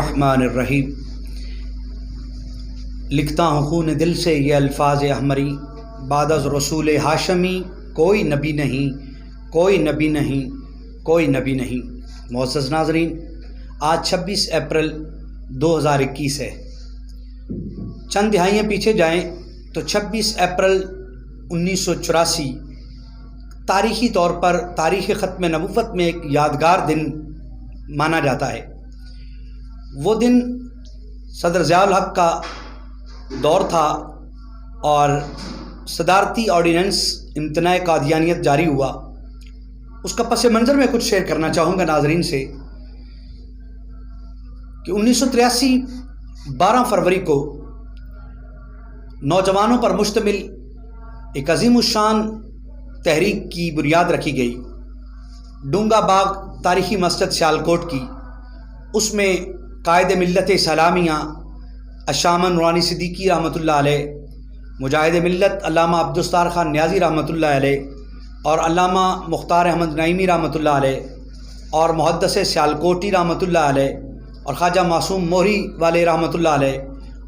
الرحمن الرحیم۔ لکھتا ہوں خون دل سے یہ الفاظ احمری، بعد از رسول ہاشمی کوئی نبی نہیں، کوئی نبی نہیں، کوئی نبی نہیں۔ معزز ناظرین، آج 26 اپریل 2021 ہے۔ چند دہائیاں پیچھے جائیں تو 26 اپریل 1984 تاریخی طور پر تاریخ ختم نبوت میں ایک یادگار دن مانا جاتا ہے۔ وہ دن صدر ضیاء الحق کا دور تھا اور صدارتی آرڈیننس امتناع قادیانیت جاری ہوا۔ اس کا پس منظر میں کچھ شیئر کرنا چاہوں گا ناظرین سے کہ 1983 12 فروری کو نوجوانوں پر مشتمل ایک عظیم الشان تحریک کی بنیاد رکھی گئی ڈونگا باغ تاریخی مسجد سیالکوٹ کی۔ اس میں قائد ملت اسلامیہ الشامہ نورانی صدیقی رحمۃ اللہ علیہ، مجاہد ملت علامہ عبدالستار خان نیازی رحمۃ اللہ علیہ اور علامہ مختار احمد نعیمی رحمۃ اللہ علیہ اور محدث سیالکوٹی رحمۃ اللہ علیہ اور خواجہ معصوم موہری والے رحمۃ اللہ علیہ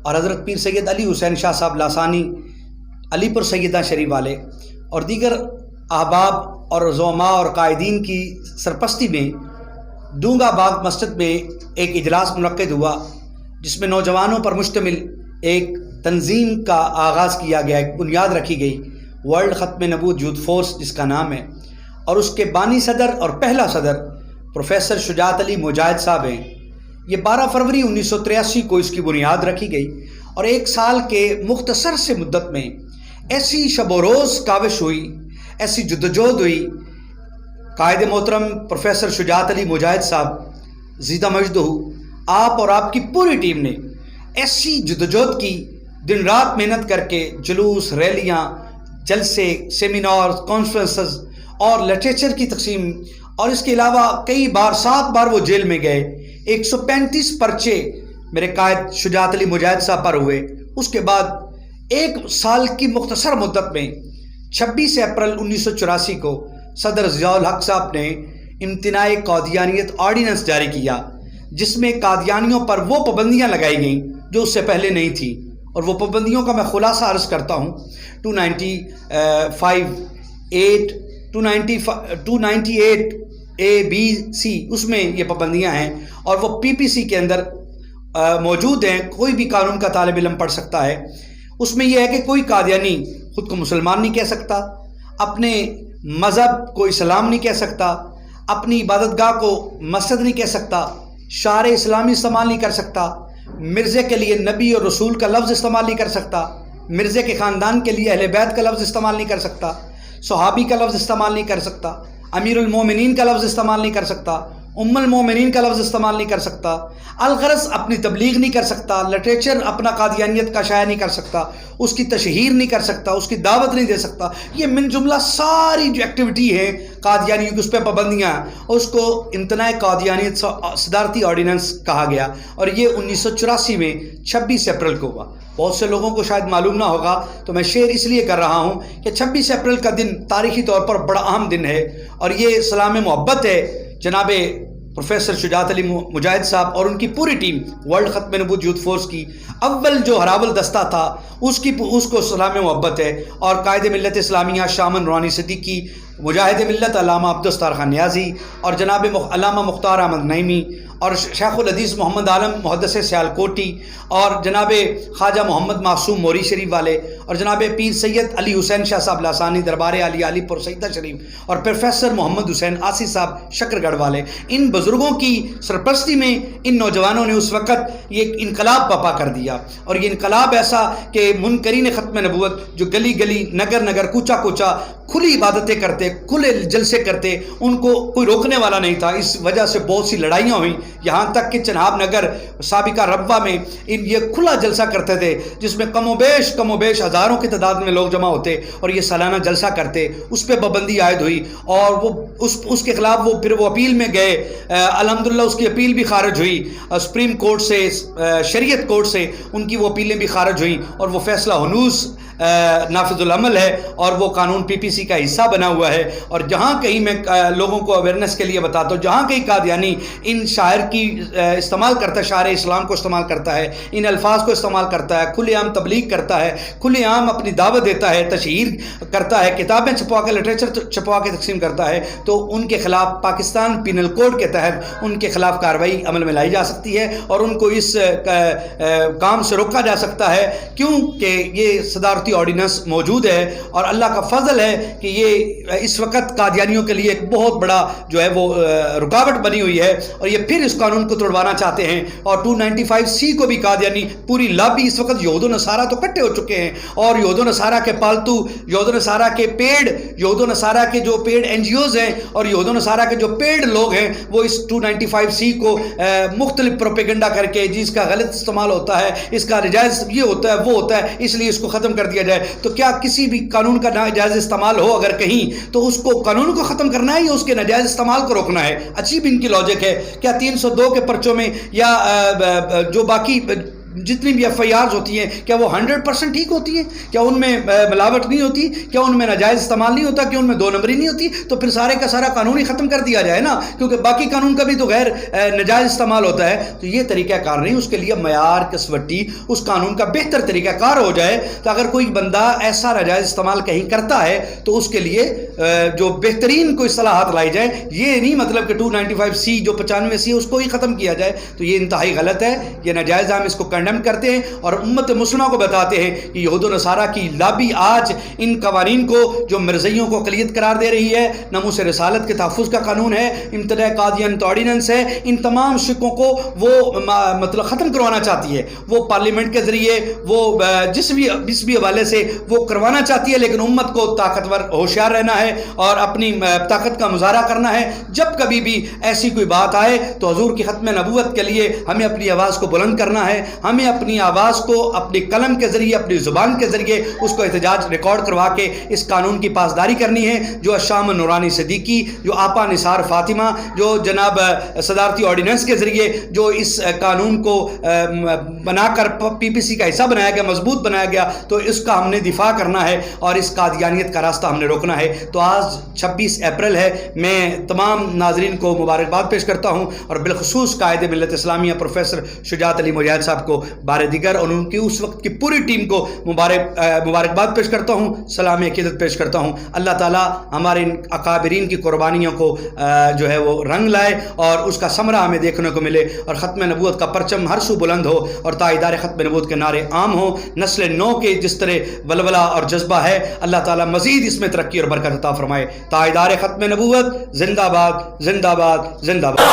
اور حضرت پیر سید علی حسین شاہ صاحب لاسانی علی پور سیدہ شریف والے اور دیگر احباب اور زعماء اور قائدین کی سرپرستی میں ڈونگا باغ مسجد میں ایک اجلاس منعقد ہوا، جس میں نوجوانوں پر مشتمل ایک تنظیم کا آغاز کیا گیا، ایک بنیاد رکھی گئی، ورلڈ ختم نبوت یوتھ فورس جس کا نام ہے، اور اس کے بانی صدر اور پہلا صدر پروفیسر شجاعت علی مجاہد صاحب ہیں۔ یہ 12 فروری 1983 کو اس کی بنیاد رکھی گئی اور ایک سال کے مختصر سے مدت میں ایسی شب و روز کاوش ہوئی، ایسی جدوجہد ہوئی۔ قائد محترم پروفیسر شجاعت علی مجاہد صاحب زیدہ مجدہ، آپ اور آپ کی پوری ٹیم نے ایسی جدوجہد کی، دن رات محنت کر کے جلوس، ریلیاں، جلسے، سیمینار، کانفرنسز اور لٹریچر کی تقسیم، اور اس کے علاوہ کئی بار 7 بار وہ جیل میں گئے۔ 135 پرچے میرے قائد شجاعت علی مجاہد صاحب پر ہوئے۔ اس کے بعد ایک سال کی مختصر مدت میں 26 اپریل 1984 کو صدر ضیاء الحق صاحب نے امتناع قادیانیت آرڈیننس جاری کیا، جس میں قادیانیوں پر وہ پابندیاں لگائی گئیں جو اس سے پہلے نہیں تھیں، اور وہ پابندیوں کا میں خلاصہ عرض کرتا ہوں۔ 298 A B C اس میں یہ پابندیاں ہیں، اور وہ PPC کے اندر موجود ہیں، کوئی بھی قانون کا طالب علم پڑھ سکتا ہے۔ اس میں یہ ہے کہ کوئی قادیانی خود کو مسلمان نہیں کہہ سکتا، اپنے مذہب کو اسلام نہیں کہہ سکتا، اپنی عبادت گاہ کو مسجد نہیں کہہ سکتا، شعار اسلامی استعمال نہیں کر سکتا، مرزے کے لیے نبی اور رسول کا لفظ استعمال نہیں کر سکتا، مرزے کے خاندان کے لیے اہل بیت کا لفظ استعمال نہیں کر سکتا، صحابی کا لفظ استعمال نہیں کر سکتا، امیر المومنین کا لفظ استعمال نہیں کر سکتا، ام المومنین کا لفظ استعمال نہیں کر سکتا، الغرض اپنی تبلیغ نہیں کر سکتا، لٹریچر اپنا قادیانیت کا شائع نہیں کر سکتا، اس کی تشہیر نہیں کر سکتا، اس کی دعوت نہیں دے سکتا۔ یہ من جملہ ساری جو ایکٹیویٹی ہے قادیانیوں کی، اس پہ پابندیاں، اور اس کو امتناع قادیانیت صدارتی آرڈیننس کہا گیا، اور یہ 1984 میں 26 اپریل کو ہوا۔ بہت سے لوگوں کو شاید معلوم نہ ہوگا، تو میں شیئر اس لیے کر رہا ہوں کہ 26 اپریل کا دن تاریخی طور پر بڑا اہم دن ہے، اور یہ سلام محبت ہے جناب پروفیسر شجاعت علی مجاہد صاحب اور ان کی پوری ٹیم ورلڈ ختم نبوت یوتھ فورس کی۔ اول جو ہراول دستہ تھا اس کو سلام محبت ہے، اور قائد ملت اسلامیہ الشامہ نورانی صدیقی، مجاہد ملت علامہ عبدالستار خان نیازی اور جناب علامہ مختار احمد نعیمی اور شیخ الحدیث محمد عالم محدث سیالکوٹی اور جناب خواجہ محمد معصوم موہری شریف والے اور جناب پیر سید علی حسین شاہ صاحب لاسانی دربار علی علی پور سیدہ شریف اور پروفیسر محمد حسین آسی صاحب شکر گڑھ والے، ان بزرگوں کی سرپرستی میں ان نوجوانوں نے اس وقت یہ انقلاب برپا کر دیا، اور یہ انقلاب ایسا کہ منکرین ختم نبوت جو گلی گلی، نگر نگر، کوچا کوچا کھلی عبادتیں کرتے، کھلے جلسے کرتے، ان کو کوئی روکنے والا نہیں تھا۔ اس وجہ سے بہت سی لڑائیاں ہوئیں، یہاں تک کہ چناب نگر سابقہ ربوہ میں یہ کھلا جلسہ کرتے تھے، جس میں کم و بیش ہزاروں ہزاروں کی تعداد میں لوگ جمع ہوتے اور یہ سالانہ جلسہ کرتے، اس پہ پابندی عائد ہوئی اور وہ اس کے خلاف پھر وہ اپیل میں گئے، الحمدللہ اس کی اپیل بھی خارج ہوئی، سپریم کورٹ سے، شریعت کورٹ سے ان کی وہ اپیلیں بھی خارج ہوئیں اور وہ فیصلہ ہنوز نافذ العمل ہے اور وہ قانون پی پی سی کا حصہ بنا ہوا ہے۔ اور جہاں کہیں میں لوگوں کو اویئرنیس کے لیے بتاتا ہوں، جہاں کہیں قادیانی ان شاعر کی استعمال کرتا ہے، شاعر اسلام کو استعمال کرتا ہے، ان الفاظ کو استعمال کرتا ہے، کھلے عام تبلیغ کرتا ہے، کھلے عام اپنی دعوت دیتا ہے، تشہیر کرتا ہے، کتابیں چھپوا کے، لٹریچر چھپوا کے تقسیم کرتا ہے، تو ان کے خلاف پاکستان پینل کوڈ کے تحت ان کے خلاف کارروائی عمل میں لائی جا سکتی ہے اور ان کو اس کام سے روکا جا سکتا ہے، کیونکہ یہ صدارتی آرڈیننس موجود ہے اور اللہ کا فضل ہے کہ یہ اس وقت قادیانیوں کے لیے ایک بہت بڑا جو ہے وہ رکاوٹ بنی ہوئی ہے اور یہ پھر اس قانون کو توڑوانا چاہتے ہیں۔ اور 295C کو بھی قادیانی پوری لابی اس وقت یہود و نصارہ تو کٹھے ہو چکے ہیں اور یہود و نصارہ کے پالتو، یہود و نصارہ کے پیڈ، یہود و نصارہ کے جو پیڈ NGOs ہیں اور یہود و نصارہ کے جو پیڈ لوگ ہیں وہ اس 295C کو مختلف پروپیگنڈا کر کے، جس کا غلط استعمال ہوتا ہے، اس کا نجائز یہ ہوتا ہے وہ ہوتا ہے، اس لیے اس کو ختم کر دیا جائے۔ تو کیا کسی بھی قانون کا ناجائز استعمال ہو اگر کہیں تو اس کو قانون کو ختم کرنا ہے یا اس کے ناجائز استعمال کو روکنا ہے؟ عجیب ان کی لاجک ہے۔ کیا 302 کے پرچوں میں یا جو باقی جتنی بھی FIRs ہوتی ہیں کیا وہ 100% ٹھیک ہوتی ہیں؟ کیا ان میں ملاوٹ نہیں ہوتی؟ کیا ان میں ناجائز استعمال نہیں ہوتا؟ کیا ان میں دو نمبری نہیں ہوتی؟ تو پھر سارے کا سارا قانون ہی ختم کر دیا جائے نا، کیونکہ باقی قانون کا بھی تو غیر ناجائز استعمال ہوتا ہے۔ تو یہ طریقہ کار نہیں، اس کے لیے معیار، کسوٹی، اس قانون کا بہتر طریقہ کار ہو جائے۔ تو اگر کوئی بندہ ایسا ناجائز استعمال کہیں کرتا ہے تو اس کے لیے جو بہترین کوئی اصطلاحات لائی جائیں، یہ نہیں مطلب کہ 295C جو 95C ہے اس کو ہی ختم کیا جائے، تو یہ انتہائی غلط ہے، یہ ناجائز، ہم اس کو کنڈم کرتے ہیں اور امت مسلمہ کو بتاتے ہیں کہ یہود و نصارہ کی لابی آج ان قوانین کو جو مرزیوں کو اقلیت قرار دے رہی ہے، ناموس رسالت کے تحفظ کا قانون ہے، امتناع قادیانیت آرڈیننس ہے، ان تمام شکوں کو وہ مطلب ختم کروانا چاہتی ہے، وہ پارلیمنٹ کے ذریعے، وہ جس بھی حوالے سے وہ کروانا چاہتی ہے، لیکن امت کو طاقتور ہوشیار رہنا ہے اور اپنی طاقت کا مظاہرہ کرنا ہے۔ جب کبھی بھی ایسی کوئی بات آئے تو حضور کی ختم نبوت کے لیے ہمیں اپنی آواز کو بلند کرنا ہے، ہمیں اپنی آواز کو اپنی قلم کے ذریعے، اپنی زبان کے ذریعے اس کو احتجاج ریکارڈ کروا کے اس قانون کی پاسداری کرنی ہے، جو شام نورانی صدیقی، جو آپا نثار فاطمہ، جو جناب صدارتی آرڈیننس کے ذریعے جو اس قانون کو بنا کر PPC کا حصہ بنایا گیا، مضبوط بنایا گیا، تو اس کا ہم نے دفاع کرنا ہے اور اس قادیانیت کا راستہ ہم نے روکنا ہے۔ تو آج 26 اپریل ہے، میں تمام ناظرین کو مبارکباد پیش کرتا ہوں اور بالخصوص قائد ملت اسلامیہ پروفیسر شجاعت علی مجاہد صاحب کو بار دیگر اور ان کی اس وقت کی پوری ٹیم کو مبارکباد پیش کرتا ہوں، سلام عقیدت پیش کرتا ہوں۔ اللہ تعالیٰ ہمارے ان اکابرین کی قربانیوں کو جو ہے وہ رنگ لائے اور اس کا ثمرہ ہمیں دیکھنے کو ملے اور ختم نبوت کا پرچم ہر سو بلند ہو اور تائیدار ختم نبوت کے نعرے عام ہوں۔ نسل نو کے جس طرح ولولہ اور جذبہ ہے، اللہ تعالیٰ مزید اس میں ترقی اور برکت عطا فرمائے۔ تائیدار ختم نبوت زندہ باد، زندہ باد، زندہ باد۔